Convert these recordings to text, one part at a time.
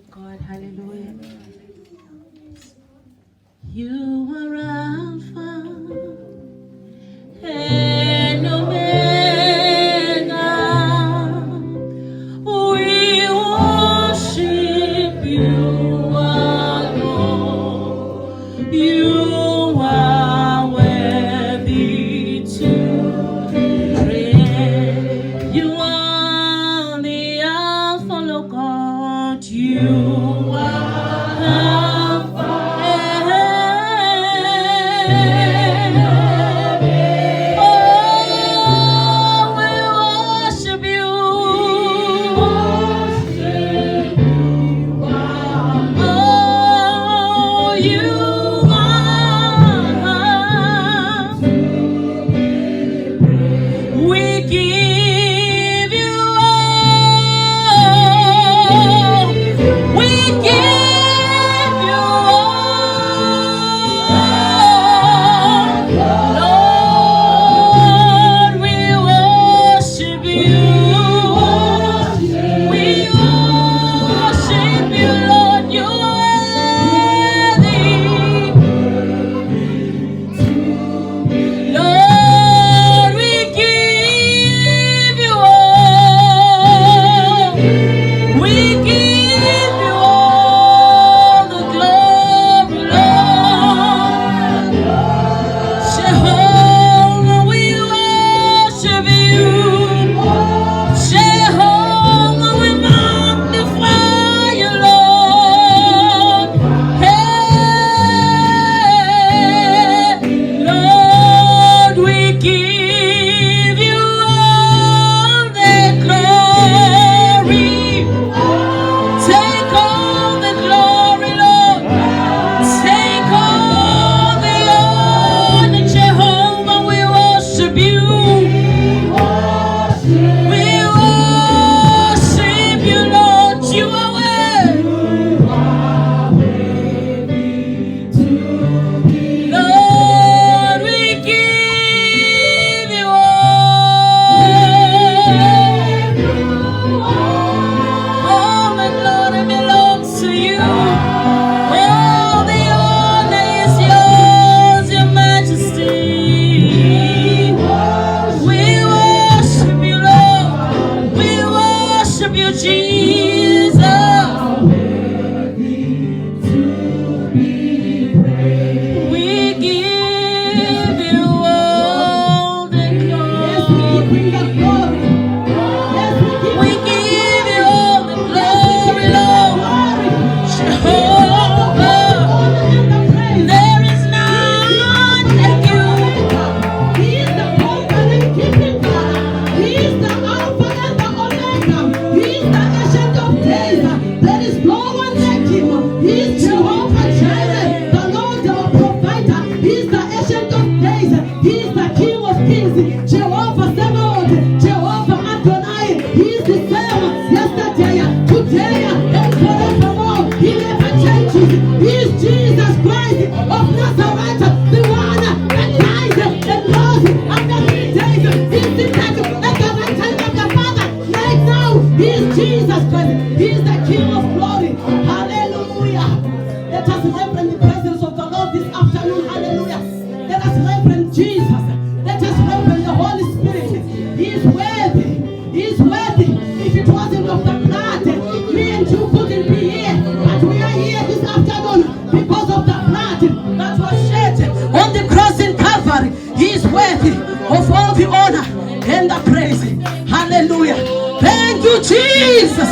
worship God. Hallelujah. You are Alpha and Omega. We worship you, our Lord. You are worthy to be praised. You are the Alpha, Lord God. You are Alpha. Oh, we worship you. Oh, you are. We give you all. We give you all. Lord, we worship you. We worship you, Lord. You are worthy. Lord, we give you all. We give you all the glory, Lord. Jehovah, we worship you. Jehovah, we magnify you, Lord. Hey, Lord, we give you all the glory. Take all the glory, Lord. Take all the honor, Jehovah. We worship you. We worship you, Lord. You are worthy. Lord, we give you all the glory belongs to you. All the honor is yours, your majesty. We worship you, Lord. We worship you, Jesus. We give you all the glory. We give you all the glory, Lord. Jehovah, there is none like you. He is the covenant keeping God. He is the Alpha and the Omega. He is the Ancient of Days. There is no one like him. He is Jehovah Jireh, the Lord our provider. He is the Ancient of Days. He is the King of Kings. Jehovah Sabaoth, Jehovah Adonai. He is the same yesterday, today, and forevermore. He never changes. He is Jesus Christ of Nazareth, the one that died and rose after 3 days. He is seated at the right hand of the Father. Right now, He is Jesus Christ. He is the King of glory. Hallelujah. Let us reverence the presence of the Lord this afternoon. Hallelujah. Let us reverence Jesus. Let us reverence the Holy Spirit. He is worthy. He is worthy. If it wasn't of the blood, me and you couldn't be here. But we are here this afternoon because of the blood that was shed on the cross in Calvary. He is worthy of all the honor and the praise. Hallelujah. Thank you, Jesus.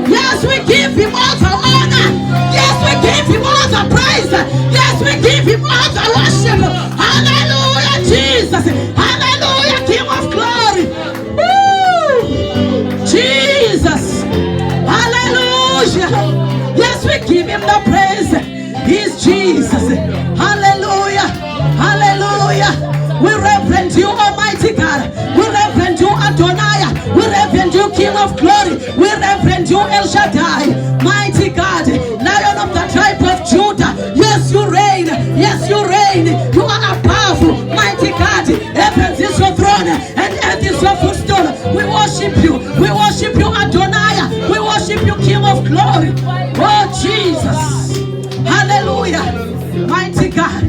Yes, we give him all the honor. Yes, we give him all the praise. Yes, we give him all the worship. Hallelujah, Jesus. Hallelujah, King of glory. Woo! Jesus. Hallelujah. Yes, we give him the praise. He's Jesus. Hallelujah. Hallelujah. We reverend you, Almighty God. We reverend you, Adonai. We reverend you, King of glory. We reverend you, El Shaddai. Mighty God, Lion of the tribe of Judah. Yes, you reign. Yes, you reign. You are above. Mighty God, heaven is your throne and earth is your footstool. We worship you. We worship you, Adonai. We worship you, King of glory. Oh, Jesus. Hallelujah. Mighty God.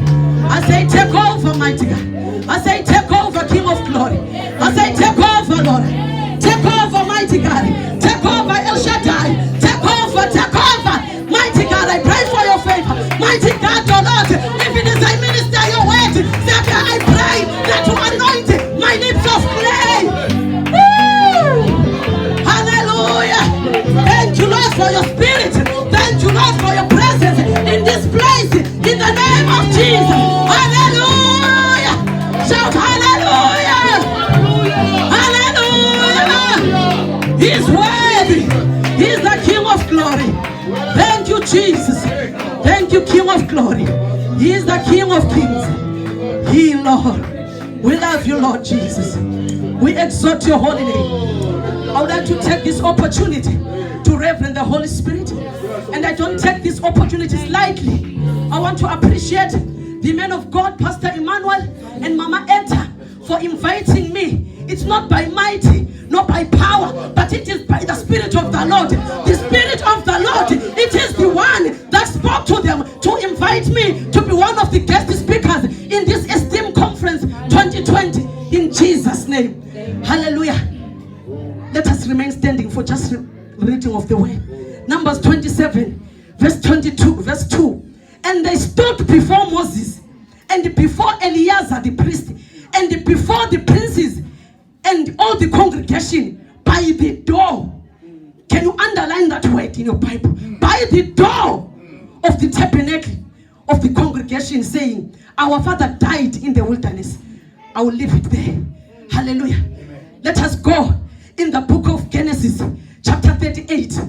I say, take over, mighty God. I say, take over, King of Glory. I say, take over, Lord. Take over, mighty God. Take over, El Shaddai. Take over, take over. Mighty God, I pray for your favor. Mighty God, oh Lord, if it is I minister your word, that I pray that you anoint my lips of clay. Woo! Hallelujah. Thank you, Lord, for your spirit. Thank you, Lord, for your presence in this place. In the name of Jesus. Hallelujah. Shout hallelujah. Hallelujah. He's worthy. He's the King of Glory. Thank you, Jesus. Thank you, King of Glory. He is the King of Kings. He, Lord. We love you, Lord Jesus. We exalt your holy name. I would like to take this opportunity to reverend the Holy Spirit. And I don't take these opportunities lightly. I want to appreciate the men of God, Pastor Emmanuel and Mama Etta, for inviting me. It's not by mighty, not by power, but it is by the Spirit of the Lord. The Spirit of the Lord, it is the one that spoke to them to invite me to be one of the guest speakers in this esteemed conference 2020 in Jesus' name. Hallelujah. Let us remain standing for just reading of the word. Numbers 27, verse 22, verse 2. And they stood before Moses and before Eleazar the priest and before the princes and all the congregation by the door. Can you underline that word in your Bible? By the door of the tabernacle of the congregation, saying, our father died in the wilderness. I will leave it there. Hallelujah. Amen. Let us go in the book of Genesis chapter 38.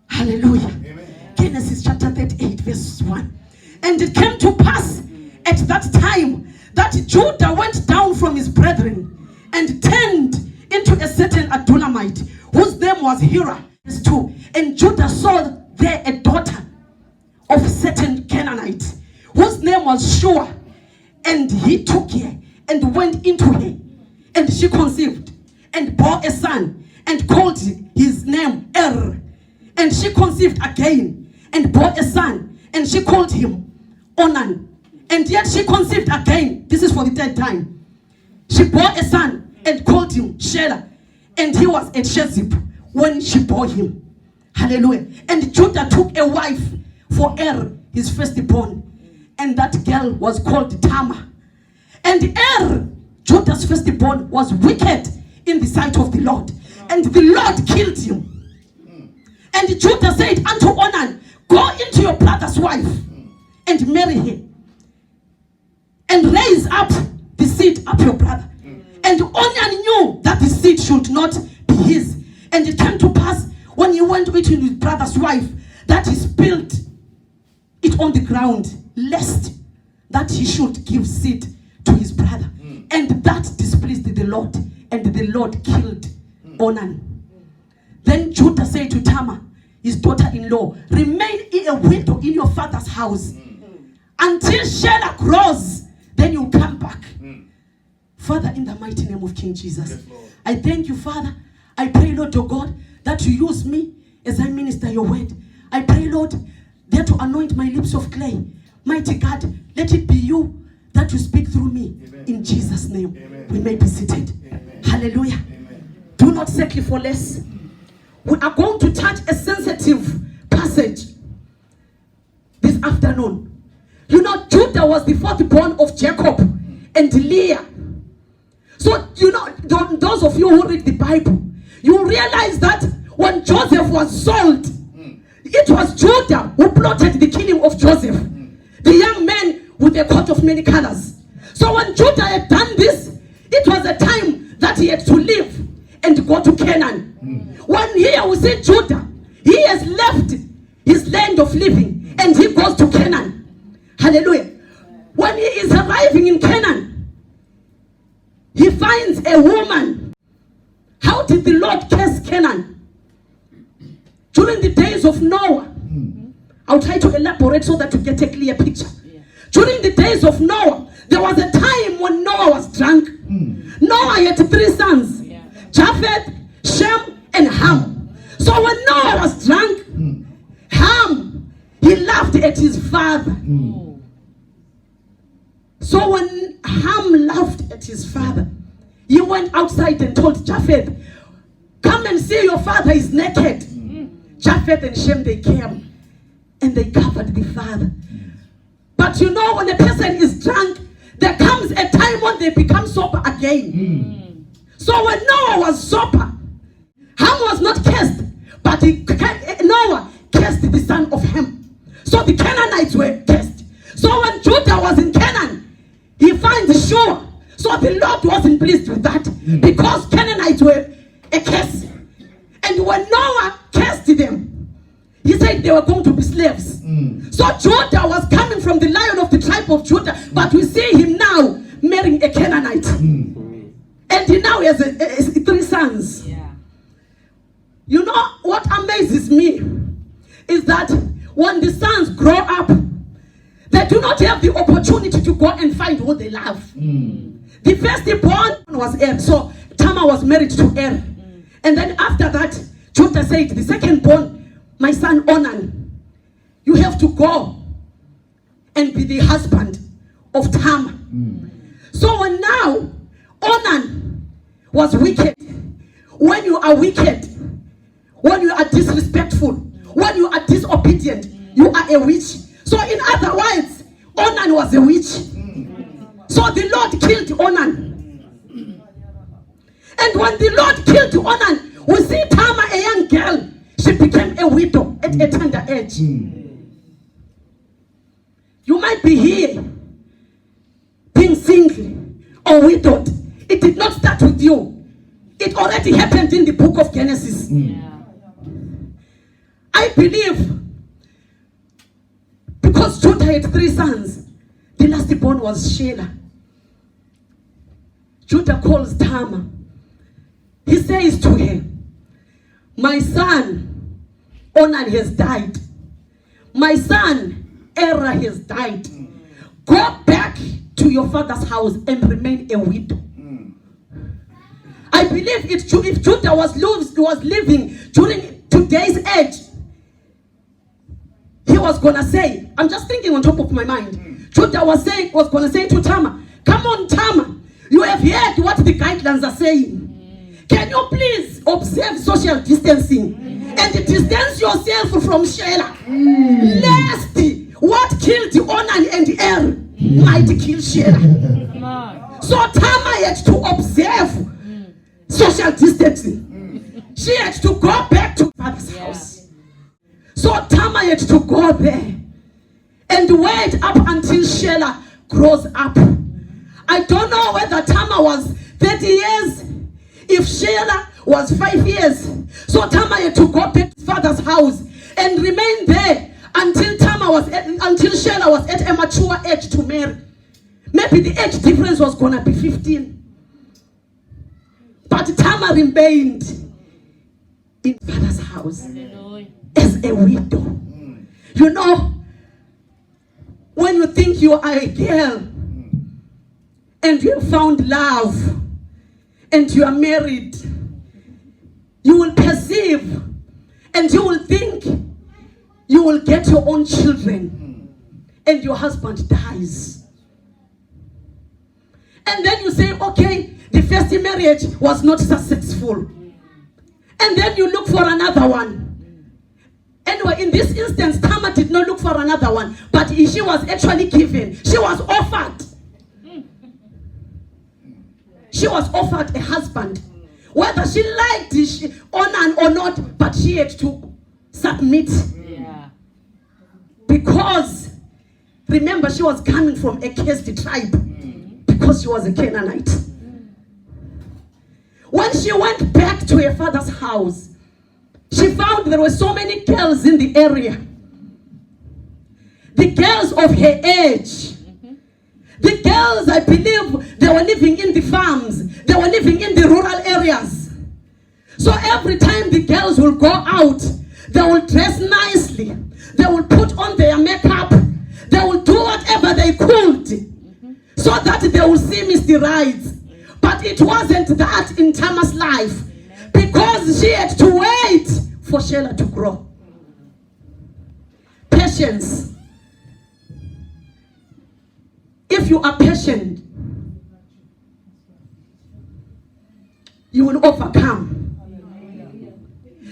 Hallelujah. Amen. Genesis chapter 38 verse 1. And it came to pass at that time that Judah went down from his brethren and turned into a certain Adullamite whose name was Hira. Verse 2. And Judah saw there a daughter of a certain Canaanite whose name was Shua. And he took her and went into her, and she conceived and bore a son and called his name Er. And she conceived again and bore a son, and she called him Onan. And yet she conceived again. This is for the third time. She bore a son and called him Shelah. And he was at Shezib when she bore him. Hallelujah. And Judah took a wife for Er, his firstborn. And that girl was called Tamar. And Er, Judah's firstborn, was wicked in the sight of the Lord. And the Lord killed him. And Judah said unto Onan, go into your brother's wife and marry her, and raise up the seed of your brother. And Onan knew that the seed should not be his. And it came to pass when he went with his brother's wife that he spilled it on the ground, lest that he should give seed to his brother. And that displeased the Lord, and the Lord killed Onan. Then Judah said to Tamar, his daughter-in-law, remain a widow in your father's house until Shelah grows, then you'll come back. Father, in the mighty name of King Jesus, yes, I thank you, Father. I pray, Lord, oh God, that you use me as I minister your word. I pray, Lord, that to anoint my lips of clay. Mighty God, let it be you that you speak through me. Amen. In Jesus' name. Amen. We may be seated. Amen. Hallelujah. Amen. Do not settle for less. We are going to touch a sensitive passage this afternoon. You know, Judah was the firstborn of Jacob and Leah. So, you know, those of you who read the Bible, you realize that when Joseph was sold, it was Judah who plotted the killing of Joseph, the young man with a coat of many colors. So when Judah had done this, it was a time that he had to leave and go to Canaan. When here we see Judah, he has left his land of living and he goes to Canaan. Hallelujah. When he is arriving in Canaan, he finds a woman. How did the Lord curse Canaan? During the days of Noah. I'll try to elaborate so that you get a clear picture. During the days of Noah, there was a time when Noah was drunk. Noah had 3 sons, Japheth, Shem, and Ham. So when Noah was drunk, laughed at his father. So when Ham laughed at his father, he went outside and told Japheth, come and see your father is naked. Japheth and Shem, they came and they covered the father. But you know, when a person is drunk, there comes a time when they become sober again. So when Noah was sober, Ham was not cursed, but Noah cursed the son of Ham. So the Canaanites were cursed. So when Judah was in Canaan, he finds Shua. So the Lord wasn't pleased with that, because Canaanites were a curse. And when Noah cursed them, he said they were going to be slaves. So Judah was coming from the lion of the tribe of Judah, but we see him now marrying a Canaanite. And he now has 3 sons. You know what amazes me is that when the sons grow up, they do not have the opportunity to go and find who they love. The firstborn was Er. So Tamar was married to Er. And then after that, Judah said, the second-born, my son Onan, you have to go and be the husband of Tamar. So when now Onan was wicked, when you are wicked, when you are disrespectful, when you are disobedient, you are a witch. So in other words, Onan was a witch. So the Lord killed Onan. And when the Lord killed Onan, we see Tamar, a young girl, she became a widow at a tender age. You might be here being single or widowed. It did not start with you. It already happened in the book of Genesis. I believe because Judah had 3 sons, the last born was Shelah. Judah calls Tamar. He says to her, my son Onan has died. My son Erah has died. Go back to your father's house and remain a widow. I believe if Judah was living during today's age, he was gonna say, I'm just thinking on top of my mind, Judah was gonna say to Tamar, come on Tamar, you have heard what the guidelines are saying. Can you please observe social distancing and distance yourself from Shelah? Lest what killed Onan and Er might kill Shelah. So Tamar had to observe social distancing. She had to go back to father's house. So Tamar had to go there and wait up until Shelah grows up. I don't know whether Tamar was 30 years, if Shelah was 5 years. So Tamar had to go back to father's house and remain there until Shelah was at a mature age to marry. Maybe the age difference was gonna be 15. But Tamar remained in father's house as a widow. You know, when you think you are a girl and you have found love and you are married, you will perceive and you will think you will get your own children and your husband dies. And then you say, okay, the first marriage was not successful. And then you look for another one. Anyway, in this instance, Tamar did not look for another one, but she was actually given. She was offered. She was offered a husband. Whether she liked Onan or not, but she had to submit. Because, remember, she was coming from a cursed tribe because she was a Canaanite. When she went back to her father's house, she found there were so many girls in the area. The girls of her age. The girls, I believe, they were living in the farms. They were living in the rural areas. So every time the girls will go out, they will dress nicely. They will put on their makeup. They will do whatever they could so that they will see Mr. Right. But it wasn't that in Tamar's life, because she had to wait for Shelah to grow. Patience patient, you will overcome.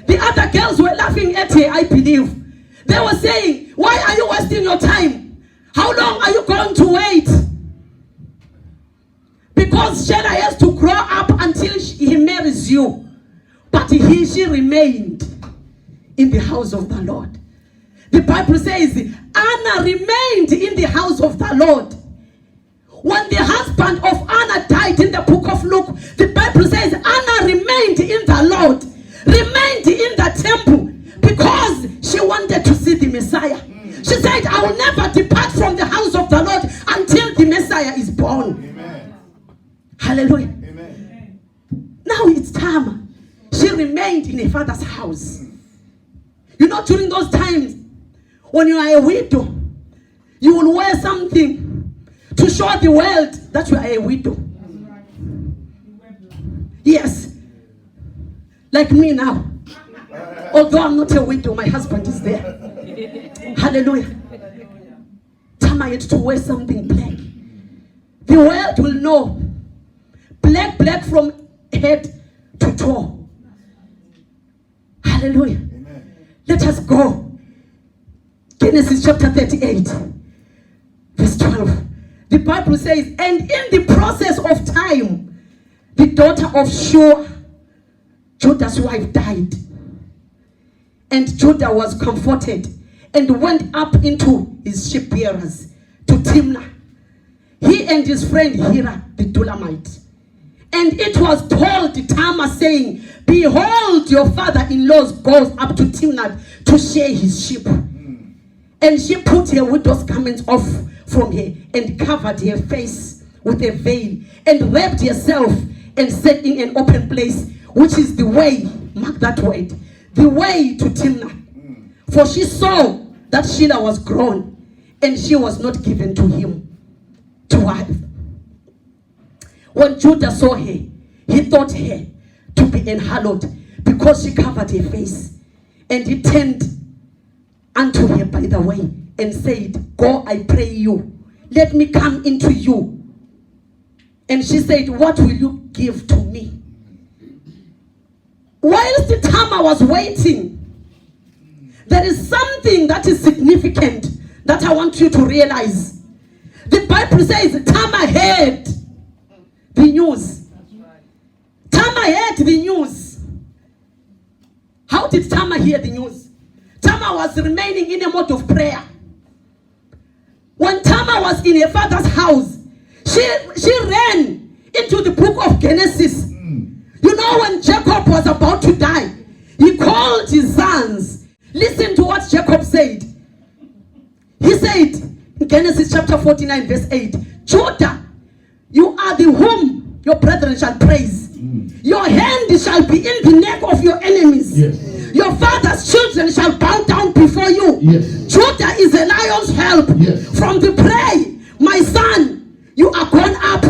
The other girls were laughing at her, I believe. They were saying, why are you wasting your time? How long are you going to wait? Because Sheila has to grow up until he marries you. But she remained in the house of the Lord. The Bible says Anna remained in the house of the Lord. When the husband of Anna died in the book of Luke, the Bible says Anna remained in the Lord, remained in the temple, because she wanted to see the Messiah. She said, I will never depart from the house of the Lord until the Messiah is born. Amen. Hallelujah. Amen. Now it's Tamar. She remained in her father's house. You know, during those times, when you are a widow, you will wear something to show the world that you are a widow. Yes. Like me now. Although I'm not a widow, my husband is there. Hallelujah. Tamar had to wear something black. The world will know. Black from head to toe. Hallelujah. Amen. Let us go. Genesis chapter 38, verse 12. The Bible says, and in the process of time, the daughter of Shua, Judah's wife, died. And Judah was comforted and went up into his sheep-bearers to Timnah, he and his friend Hira the Dulamite. And it was told Tamar, saying, behold, your father-in-law goes up to Timnah to shear his sheep. And she put her widow's garments off from her and covered her face with a veil and wrapped herself and sat in an open place, which is the way, mark that word, the way to Timnah. For she saw that Sheila was grown and she was not given to him to wife. When Judah saw her, he thought her to be unhallowed because she covered her face. And he turned unto her by the way and said, go, I pray you, let me come into you. And she said, what will you give to me? Whilst Tamar was waiting, there is something that is significant that I want you to realize. The Bible says Tamar heard the news. Tamar heard the news. How did Tamar hear the news? Tamar was remaining in a mode of prayer. When Tamar was in her father's house, she ran into the book of Genesis. You know, when Jacob was about to die, he called his sons. Listen to what Jacob said. He said in Genesis chapter 49 verse 8, Judah, you are the whom your brethren shall praise. Your hand shall be in the neck of your enemies. Yes. Your father's children shall bow down before you. Yes. Judah is a lion's help. Yes. From the prey, my son, you are gone up.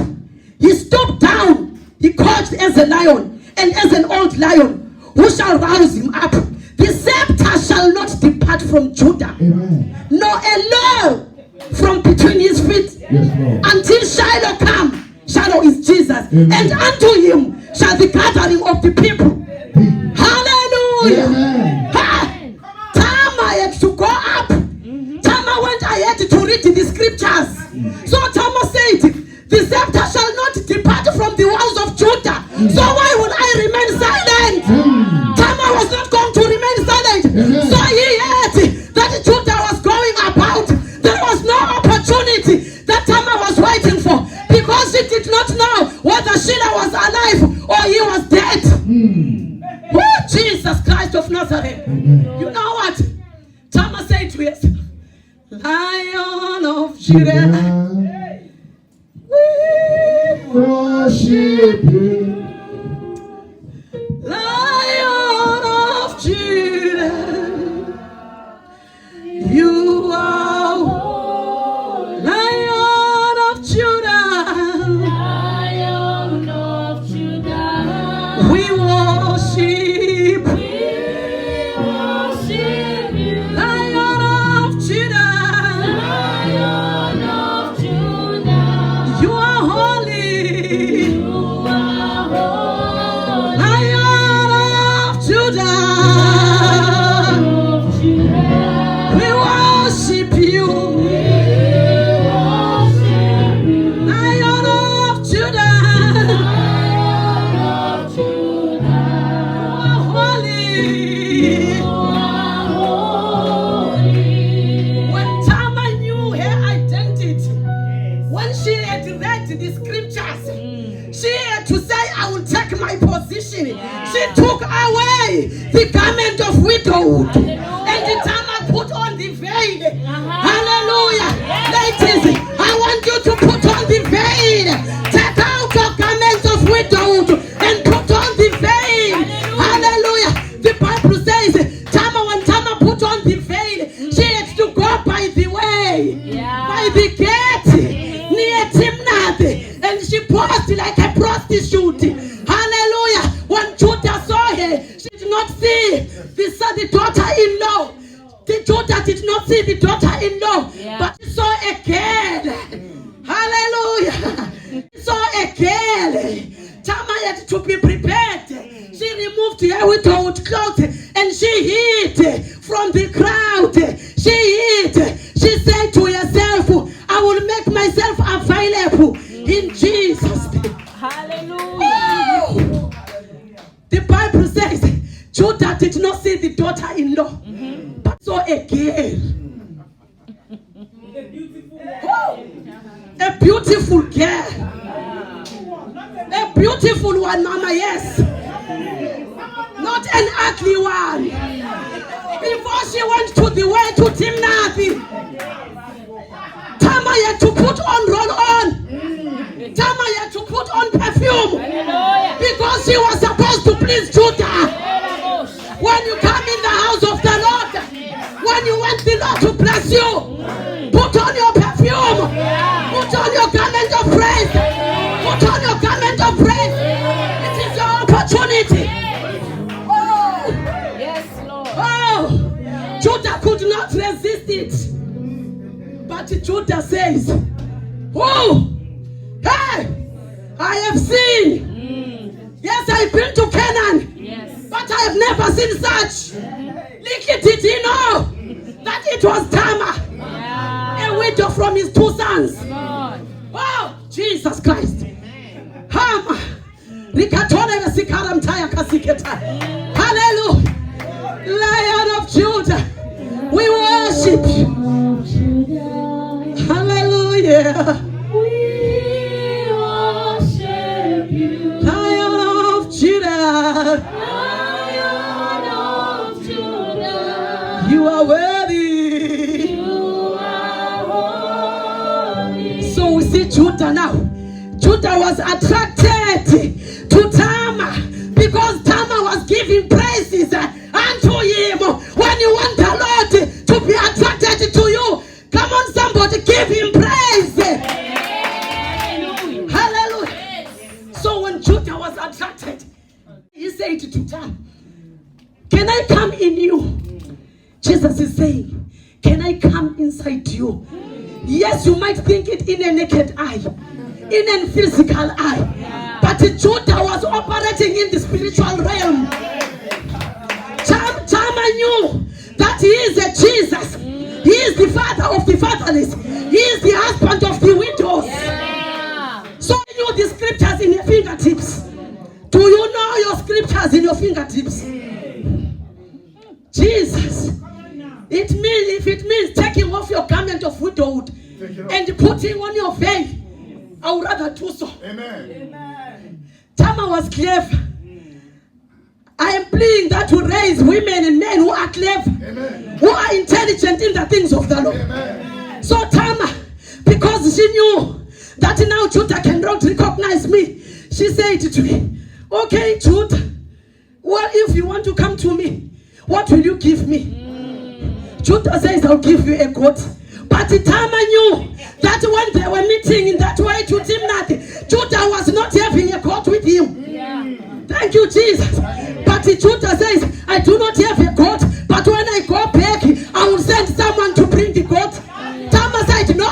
He stooped down. He crouched as a lion and as an old lion. Who shall rouse him up? The scepter shall not depart from Judah. Amen. Nor a law from between his feet. Yes, Lord. Until Shiloh come. Shiloh is Jesus. Amen. And unto him shall the gathering of the people. Hallelujah. Amen. Ha! Tamar had to go up. Tamar went ahead to read the scriptures. So Tamar said, the scepter shall not depart from the walls of Judah. So why would I remain silent? Tamar was not going to remain silent. So he heard that Judah was going about. There was no opportunity that Tamar was waiting for, because she did not know whether Sheila was alive or he was dead. Oh, Jesus Christ of Nazareth. You know what? Tamar said to herself, Lion of Judah, we worship you. Lion of Judah, you are Lion of Judah. Lion of Judah. We worship you. Lion of Judah. Lion of Judah. You the garment of widowhood. And the Tamar put on the veil. Hallelujah. Ladies, I want you to put on the veil. Take out your garment of widowhood and put on the veil. Hallelujah. The Bible says, when Tamar put on the veil, she had to go by the way, by the gate, near Timnath, and she posed like a prostitute. Hallelujah. When Judah saw her, she did not see the daughter-in-law. The Judah did not see the daughter-in-law, but she saw a girl. Hallelujah. She saw a girl. Tamar had to be prepared. She removed her widowhood clothes and she hid from the crowd. She hid. She said to herself, I will make myself available in Jesus' name. Hallelujah. Oh! The Bible says Judah did not see the daughter-in-law, but saw a girl. Oh! A beautiful girl. A beautiful one, Mama, yes. Not an ugly one. Before she went to the way to Timnath, Tamar had to put on roll-on. Tamar had to put on perfume. Because she was supposed to please Judah. When you come in the house of the Lord, when you want the Lord to bless you, put on your perfume. Put on your garment of praise. Put on your garment of praise. It is your opportunity. Oh, Yes, Lord. oh, Judah could not resist it. But Judah says, oh, hey, I have seen. Yes, I've been to Canaan. Yes. But I have never seen such. Little did he know that it was Tamar, a widow from his two sons. Come on. Oh, Jesus Christ. Hama. Rikatone vesikara mtaya kasiketa. Hallelujah. Lion of Judah. We worship you. Hallelujah. We worship you. Lion of Judah. Lion of Judah. You are worthy. You are holy. So we see Judah now. Judah was attracted to Tamar because Tamar was giving praises unto him. When you want the Lord to be attracted to you, come on, somebody, give him praise. Hallelujah. Hallelujah. So when Judah was attracted, he said to Tamar, can I come in you? Jesus is saying, can I come inside you? Yes, you might think it in a naked eye, in a physical eye, but Judah was operating in the spiritual realm. Tamar knew that he is a Jesus. He is the father of the fatherless. He is the husband of the widows. So you know the scriptures in your fingertips. Do you know your scriptures in your fingertips? Jesus. If it means taking off your garment of widowhood and putting on your veil, I would rather do so. Amen. Tamar was clever. I am pleading that to raise women and men who are clever, Amen. who are intelligent in the things of the Lord. Amen. So Tamar, because she knew that now Judah cannot recognize me, she said to me, okay, Judah, what if you want to come to me? What will you give me? Judah says, I'll give you a goat. But Tamar knew that when they were meeting in that way to Timnath, Judah was not having a goat with him. Thank you, Jesus. But Judah says, I do not have a goat, but when I go back, I will send someone to bring the goat. Tamar said, no.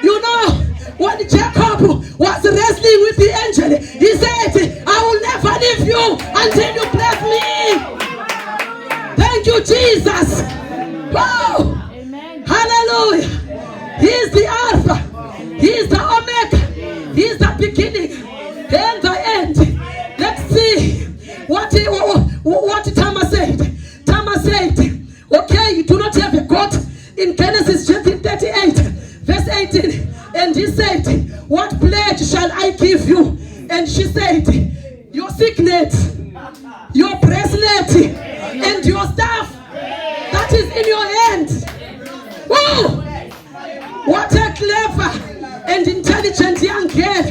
You know, when Jacob was wrestling with the angel, he said, I will never leave you until you bless me. Thank you, Jesus. Oh, Amen. hallelujah. He is the Alpha. He is the Omega. He is the beginning and the end. Let's see what Tamar said. Tamar said, okay, you do not have a goat. In Genesis chapter 38, verse 18. And he said, what pledge shall I give you? And she said, your signet. your bracelet, and your staff that is in your hand. Whoa! What a clever and intelligent young girl.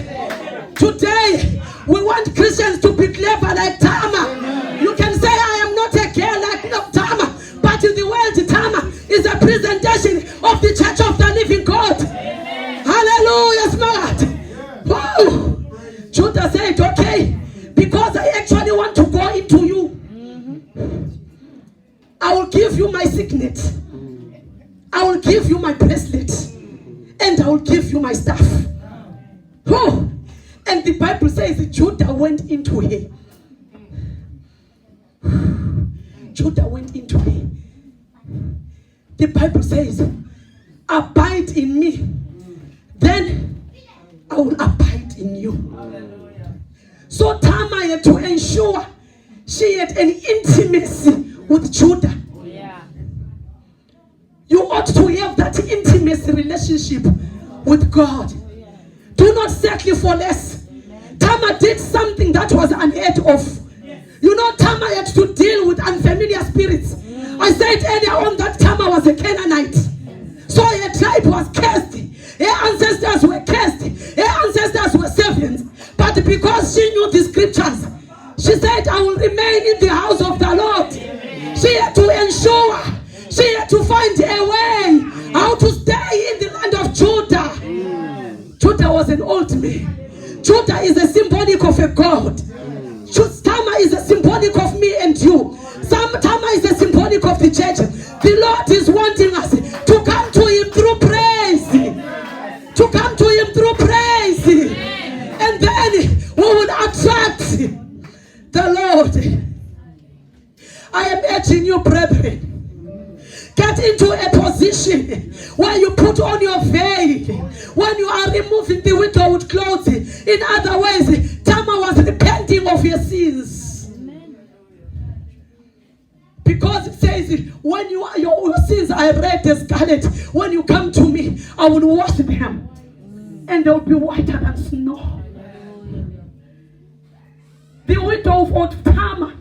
Today, we want Christians to be clever like Tamar. You can say, I am not a girl like Tamar, but in the world, Tamar is a presentation of the church of the living God. Hallelujah, smart. Whoa! Judah said, okay, because I actually want to go into you, I will give you my signet. I will give you my bracelet. And I will give you my staff. Oh, and the Bible says Judah went into her. Judah went into her. The Bible says, abide in me, then I will abide in you. So Tamar had to ensure she had an intimacy with Judah. You ought to have that intimacy relationship with God. Do not settle for less. Tamar did something that was unheard of. You know, Tamar had to deal with unfamiliar spirits. I said earlier on that Tamar was a Canaanite. So her tribe was cursed. Her ancestors were cursed. Her ancestors were servants. But because she knew the scriptures, she said, I will remain in the house of the Lord. She had to ensure, she had to find a way how to stay in the land of Judah. Judah was an old man. Judah is a symbolic of a God. Tamar is a symbolic of me and you. Tamar is a symbolic of the church. The Lord is wanting us to come to him through praise. To come to him through praise. And then we will attract the Lord. I am urging you, brethren, get into a position where you put on your veil. When you are removing the widowhood clothes. In other ways, Tamar was repenting of your sins. Because it says, when your sins are red as scarlet, when you come to me, I will wash them. And they will be whiter than snow. The widow of Tamar,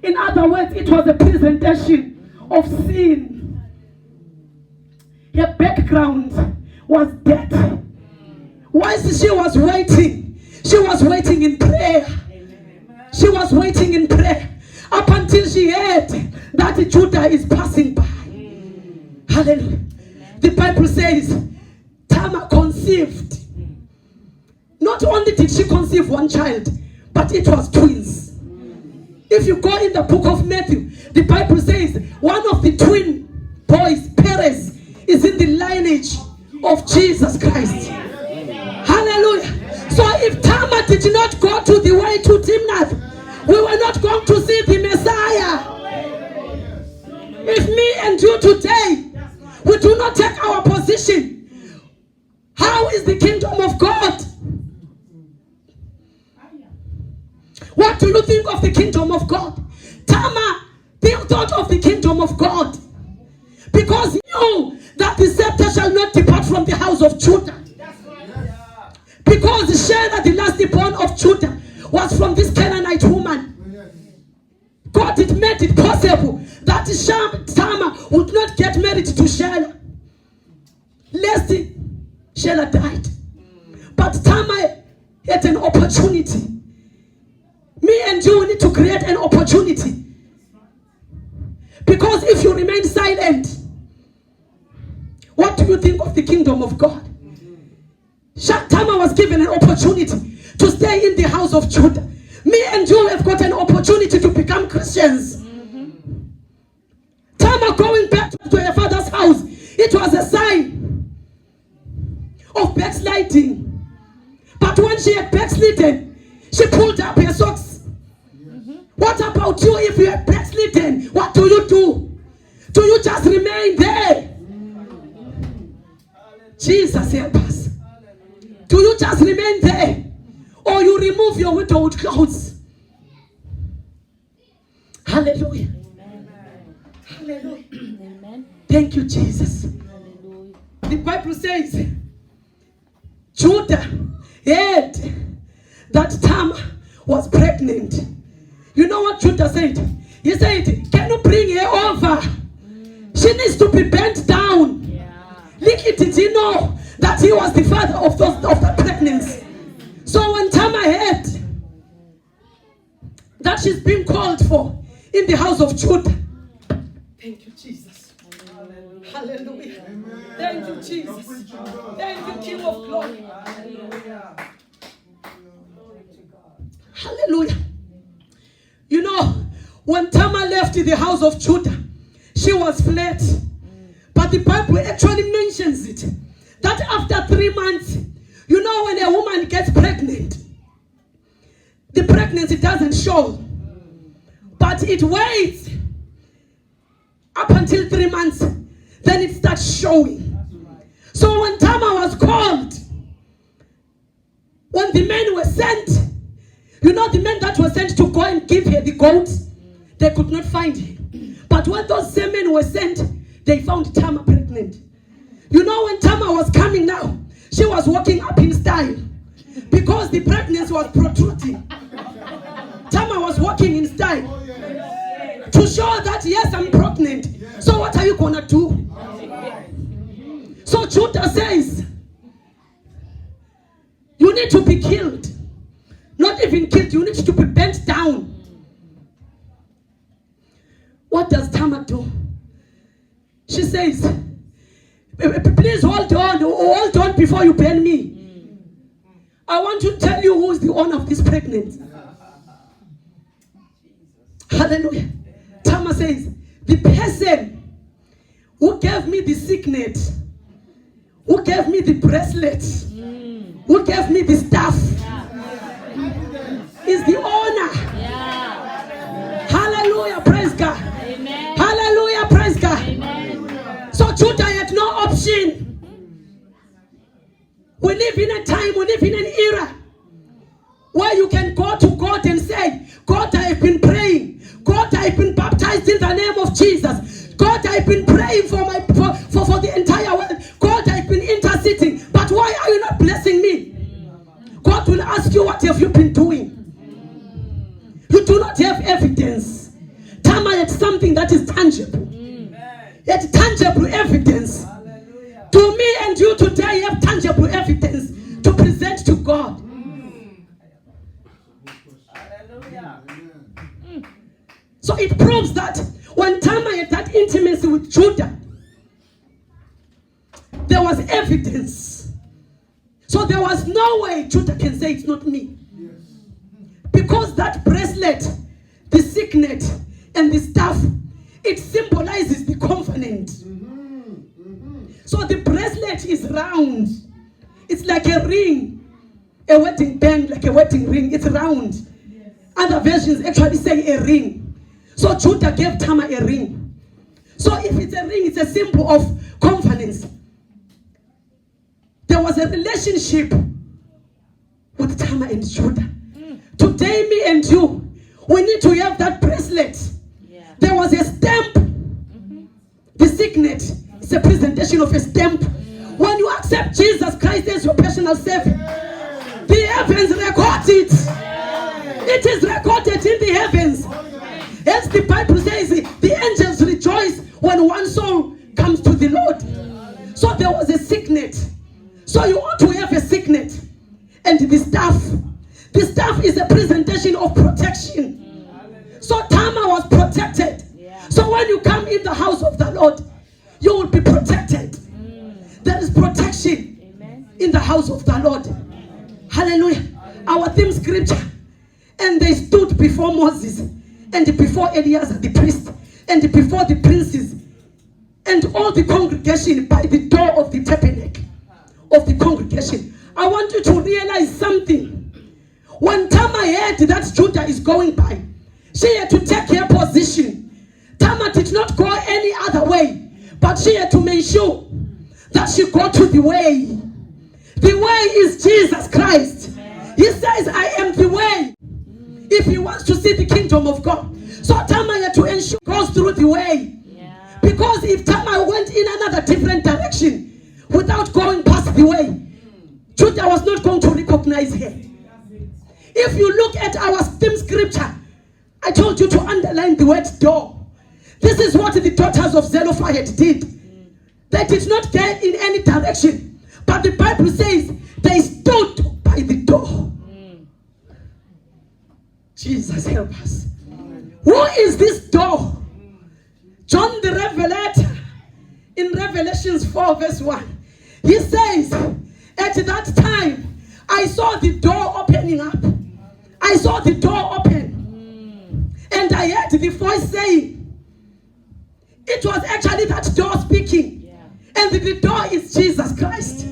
in other words, it was a presentation of sin. Her background was death. Whilst she was waiting in prayer. She was waiting in prayer up until she heard that Judah is passing by. Hallelujah. The Bible says Tamar conceived. Not only did she conceive one child, but it was twins. If you go in the book of Matthew, the Bible says one of the twin boys, Perez, is in the lineage of Jesus Christ. Hallelujah. So if Tamar did not go to the way to Timnath, we were not going to see the Messiah. If me and you today, we do not take our position, how is the kingdom of God? What do you think of the kingdom of God? Tamar thought of the kingdom of God because he knew that the scepter shall not depart from the house of Judah. Because Shelah, the last born of Judah, was from this Canaanite woman. God had made it possible that Tamar would not get married to Shelah, lest Shelah died. But Tamar had an opportunity. Me and you need to create an opportunity. Because if you remain silent, what do you think of the kingdom of God? Tamar was given an opportunity to stay in the house of Judah. Me and you have got an opportunity to become Christians. Tamar going back to her father's house, it was a sign of backsliding. But when she had backslidden, she pulled up her socks. What about you if you are backslidden? What do you do? Do you just remain there? Jesus help us. Do you just remain there? Or you remove your widowhood clothes? Hallelujah. Hallelujah. Amen. Thank you, Jesus. Hallelujah. The Bible says Judah heard that Tamar was pregnant. You know what Judah said? He said, can you bring her over? She needs to be bent down. Little did he know that he was the father of the pregnancy. So when Tamar heard that she's being called for in the house of Judah. Thank you, Jesus. Hallelujah. Thank you, Jesus. Thank you, King of Glory. Hallelujah. You know, when Tamar left the house of Judah, she was flat. But the Bible actually mentions it. That after 3 months, you know, when a woman gets pregnant, the pregnancy doesn't show. But it waits up until 3 months. Then it starts showing. So when Tamar was called, when the men were sent, you know, the men that were sent to go and give her the goat, they could not find her. But when those same men were sent, they found Tamar pregnant. You know, when Tamar was coming now, she was walking up in style because the pregnancy was protruding. Tamar was walking in style to show that, yes, I'm pregnant. So what are you going to do? So Judah says, you need to be killed. Not even killed, you need to be bent down. What does Tamar do? She says, please hold on before you burn me. I want to tell you who is the owner of this pregnancy. Hallelujah. Tamar says, the person who gave me the signet, who gave me the bracelet, who gave me the staff, is the owner. Hallelujah, praise God. Amen. Hallelujah, praise God. Amen. So Judah had no option. We live in a time, we live in an era where you can go to God and say, God, I have been praying. God, I have been baptized in the name of Jesus. God, I have been praying for the entire world. God, I have been interceding. But why are you not blessing me? God will ask you, what have you been doing? You do not have evidence. Tamar had something that is tangible. Yet tangible evidence. To me and you today have tangible evidence to present to God. Hallelujah. So it proves that when Tamar had that intimacy with Judah, there was evidence. So there was no way Judah can say it's not me. Because that bracelet, the signet, and the staff, it symbolizes the covenant. So the bracelet is round. It's like a ring, a wedding band, like a wedding ring. It's round. Other versions actually say a ring. So Judah gave Tamar a ring. So if it's a ring, it's a symbol of covenant. There was a relationship with Tamar and Judah. Today, me and you, we need to have that bracelet. Yeah. There was a stamp. The signet is a presentation of a stamp. When you accept Jesus Christ as your personal Savior, the heavens record it. It is recorded in the heavens. As the Bible says, the angels rejoice when one soul comes to the Lord. So there was a signet. So you ought to have a signet. And the staff. The staff is a presentation of protection. So Tamar was protected. So when you come in the house of the Lord, you will be protected. There is protection in the house of the Lord. Hallelujah. Our theme scripture. And they stood before Moses, and before Eleazar the priest, and before the princes, and all the congregation by the door of the tabernacle of the congregation. I want you to realize something. When Tamar heard that Judah is going by, she had to take her position. Tamar did not go any other way, but she had to make sure that she go to the way. The way is Jesus Christ. He says, I am the way. If he wants to see the kingdom of God. So Tamar had to ensure goes through the way. Because if Tamar went in another different direction without going past the way, Judah was not going to recognize her. If you look at our theme scripture, I told you to underline the word door. This is what the daughters of Zelophehad did. They did not get in any direction. But the Bible says they stood by the door. Jesus, help us. Who is this door? John the Revelator, in Revelations 4 verse 1, he says, at that time, I saw the door opening up. I saw the door open. And I heard the voice saying, it was actually that door speaking. And the door is Jesus Christ.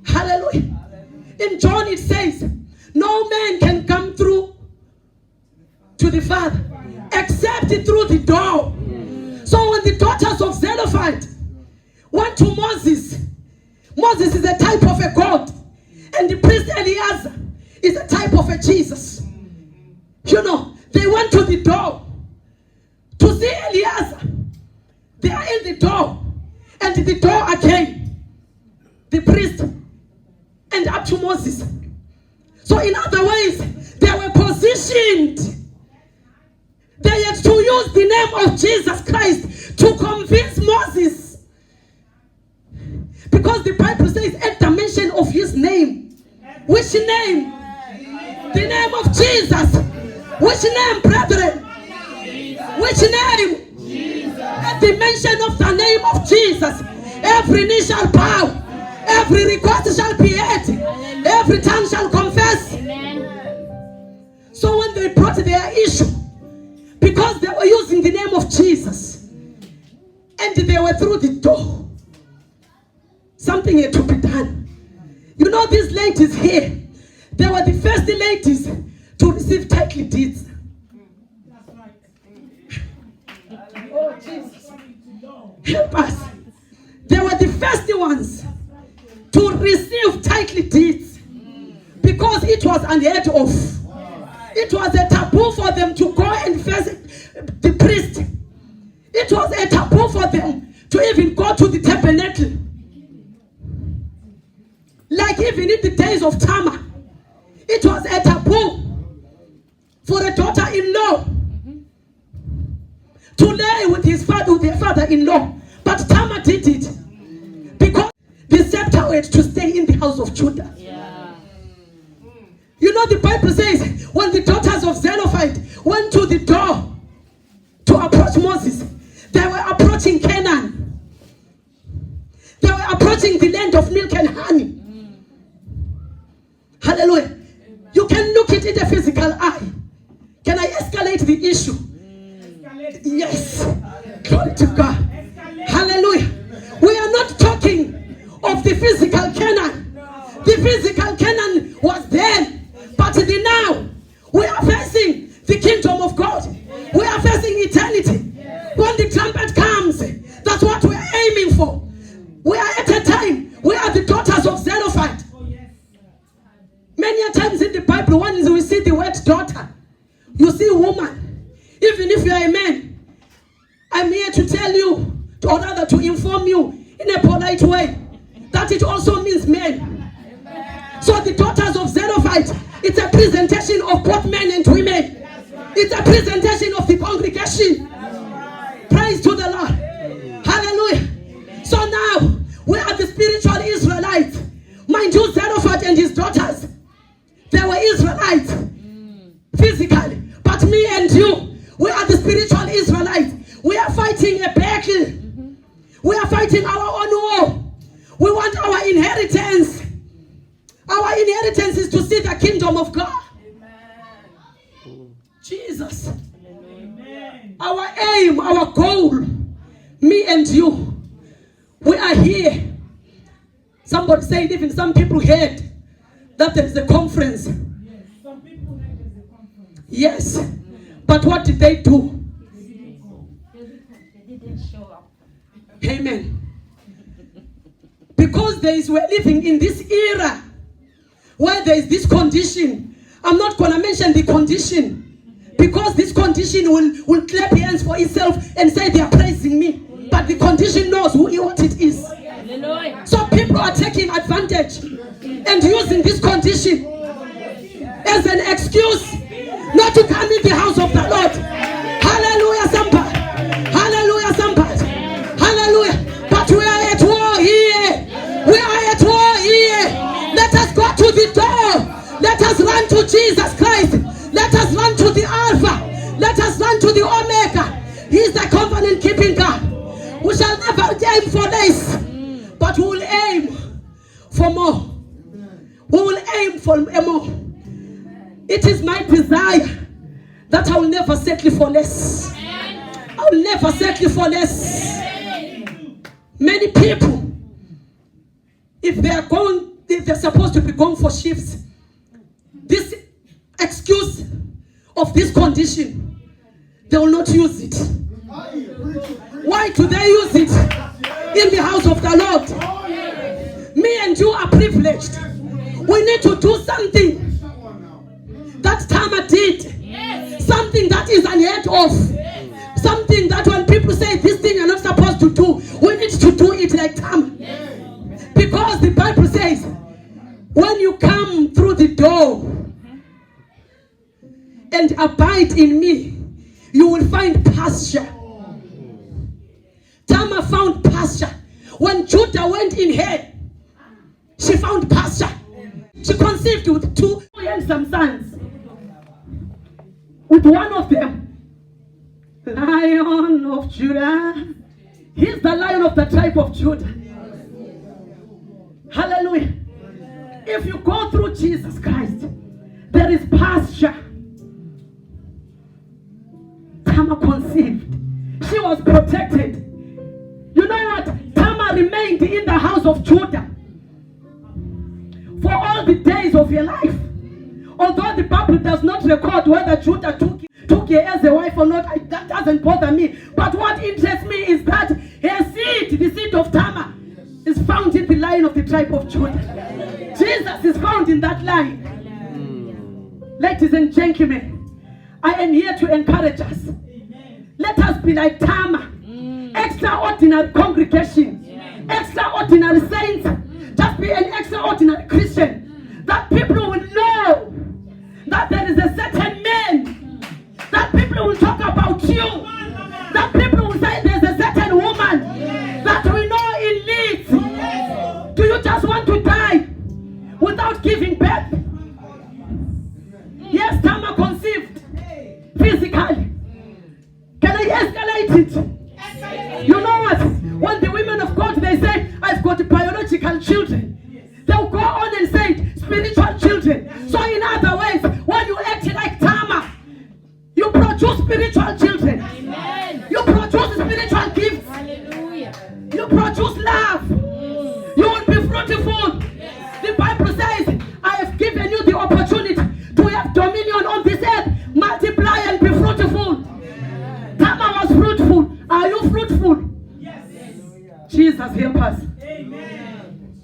Hallelujah. In John it says, no man can come through to the Father except through the door. So when the daughters of Zelophehad went to Moses, Moses is a type of a God, and the priest Eleazar is a type of a Jesus. You know, they went to the door to see Eleazar. They are in the door, and the door again, the priest, and up to Moses. So in other ways, they were positioned. They had to use the name of Jesus Christ to convince Moses. Because the Bible says at the mention of his name. Which name? The name of Jesus. Which name, brethren? Which name? At the mention of the name of Jesus, every knee shall bow, every request shall be heard, every tongue shall confess. So when they brought their issue, because they were using the name of Jesus, and they were through the door, something had to be done. You know, these ladies here, they were the first ladies to receive title deeds. Oh, Jesus. Help us. They were the first ones to receive title deeds because it was unheard of. It was a taboo for them to go and face the priest. It was a taboo for them to even go to the tabernacle. Like even in the days of Tamar, it was a taboo for a daughter-in-law to lay with their father-in-law. But Tamar did it because the scepter had to stay in the house of Judah. You know, the Bible says when the daughters of Zelophehad went to the door to approach Moses, they were approaching Canaan. They were approaching the land of milk and honey. Hallelujah. You can look it in the physical eye. Can I escalate the issue? Yes. Glory to God. Hallelujah. We are not talking of the physical Canaan. The physical Canaan was then, but now we are facing the kingdom of God. We are facing eternity. When the trumpet comes, that's what we are aiming for. We are at a time, we are the daughters of Zelophehad. Many times in the Bible, when we see the word daughter, you see woman. Even if you are a man, I'm here to tell you, or rather to inform you in a polite way, that it also means men. So the daughters of Zelophehad, it's a presentation of both men and women. It's a presentation of the congregation. Praise to the Lord. Hallelujah. So now, we are the spiritual Israelites. Mind you, Zelophehad and his daughters, they were Israelites physically. But me and you, we are the spiritual Israelites. We are fighting a battle. We are fighting our own war. We want our inheritance. Our inheritance is to see the kingdom of God. Amen. Jesus. Amen. Our aim, our goal, me and you, we are here. Somebody said, even some people heard that there is a conference. Yes, some people heard there's a conference. Yes. But what did they do? They didn't show up. Amen. Because we're living in this era where there is this condition. I'm not going to mention the condition because this condition will clap hands for itself and say they are praising me. But the condition knows what it is. So people are taking advantage and using this condition as an excuse not to come in the house of the Lord. Hallelujah, somebody. Hallelujah, somebody. Hallelujah. But we are at war here. We are at war here. Let us go to the door. Let us run to Jesus Christ. Let us run to the Alpha. Let us run to the Omega. He is the covenant keeping God. We shall never aim for less, but we will aim for more. We will aim for more. It is my desire that I will never settle for less. I will never settle for less. Many people, if they're supposed to be going for shifts, this excuse of this condition, they will not use it. Why do they use it in the house of the Lord? Me and you are privileged. We need to do something that Tamar did. Something that is unheard of. Something that when people say this thing you're not supposed to do, we need to do it like Tamar. Because the Bible says, when you come through the door and abide in me, you will find pasture. Tamar found pasture. When Judah went in here, she found pasture. She conceived with 2 handsome sons. With one of them, Lion of Judah. He's the Lion of the tribe of Judah. Hallelujah. If you go through Jesus Christ, there is pasture. Tamar conceived. She was protected. You know what? Tamar remained in the house of Judah for all the days of her life. Although the Bible does not record whether Judah took her as a wife or not, that doesn't bother me. But what interests me is that her seed, the seed of Tamar, is found in the line of the tribe of Judah. Jesus is found in that line. Ladies and gentlemen, I am here to encourage us. Let us be like Tamar. Extraordinary congregation. Extraordinary saints. Just be an extraordinary Christian. That people will know that there is a certain man. That people will talk about you. That people will say there's a certain woman that we know in Leeds. Do you just want to die without giving birth? Yes, Tamar conceived physically. Can I escalate it? You know what? When the women of God, they say, I've got biological children, they'll go on and say spiritual children. So in other words, when you act like Tamar, you produce spiritual children. Amen. You produce spiritual gifts. Hallelujah. You produce love. You will be fruitful. Yes. The Bible says, I have given you the opportunity to have dominion on this earth. Multiply and be fruitful. Tamar was fruitful. Are you fruitful? Yes. Jesus help us. Amen.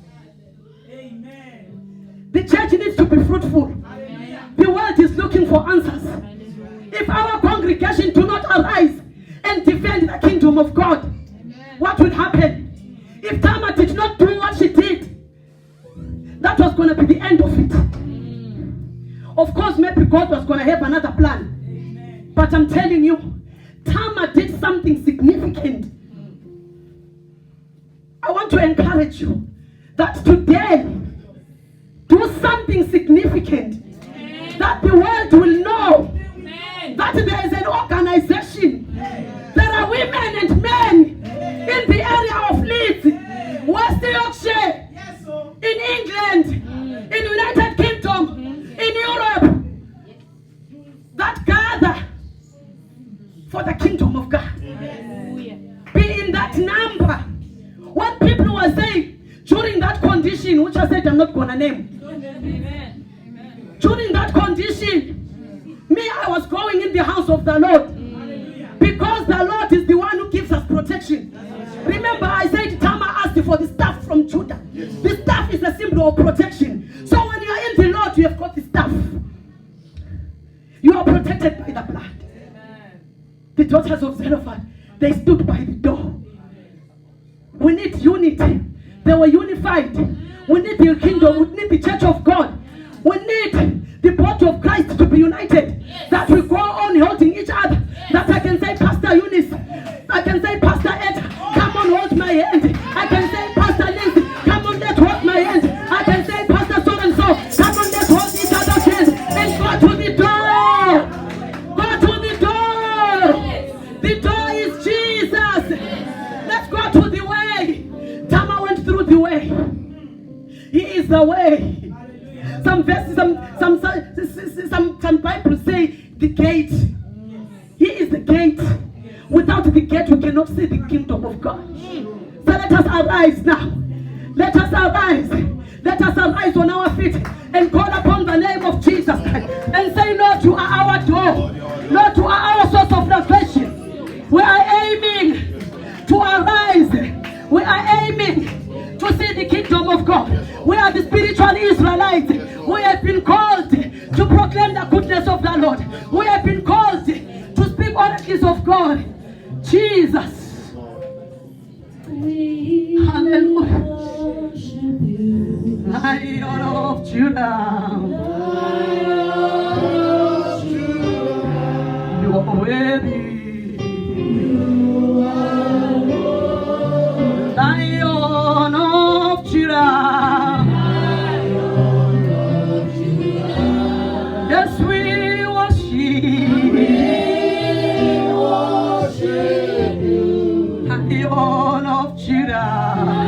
Amen. The church needs to be fruitful. Amen. The world is looking for answers. Amen. If our congregation do not arise and defend the kingdom of God, amen, what will happen? If Tamar did not do what she did, that was going to be the end of it. Of course, maybe God was going to have another plan. Amen. But I'm telling you, Tamar did something significant. I want to encourage you that today, do something significant. Amen. That the world will know. Amen. That there is an organization. Amen. There are women and men. Amen. In the area of Leeds, Amen. West Yorkshire, yes, in England, Amen. In United Kingdom, Amen. In Europe, that gather for the kingdom of God. Amen. Be in that number. When people were saying, during that condition, which I said I'm not going to name. Amen. During that condition, me, I was going in the house of the Lord. Because the Lord is the one who gives us protection. Remember, I said Tamar asked for the staff from Judah. The staff is a symbol of protection. So when you are in the Lord, you have got the staff. You are protected by the blood. The daughters of Zelophehad, they stood by the door. We need unity. They were unified. We need the kingdom. We need the church of God. We need the body of Christ to be united. That we go on holding each other. That I can say, Pastor Eunice, I can say, Pastor Ed, come on, hold my hand. I can say, Pastor Lindsay, come on, let's hold my hand. I can say, Pastor so and so, come on, let's hold each other's hands. And go to the door. Go to the door. The door is Jesus. Let's go to the way. Tama went through the way. He is the way. Some verses, some Bible say the gate. He is the gate. Without the gate, we cannot see the kingdom of God. So let us arise now. Let us arise. Let us arise on our feet and call upon the name of Jesus and say, Lord, you are our door. Lord, you are our source of salvation. We are aiming to arise. We are aiming to see the kingdom of God. We are the spiritual Israelites. We have been called to proclaim the goodness of the Lord. We have been called to speak oracles of God. Jesus. Hallelujah. Lion of Judah. You are worthy. Lion of Judah. Yes, we worship. Lion of Judah.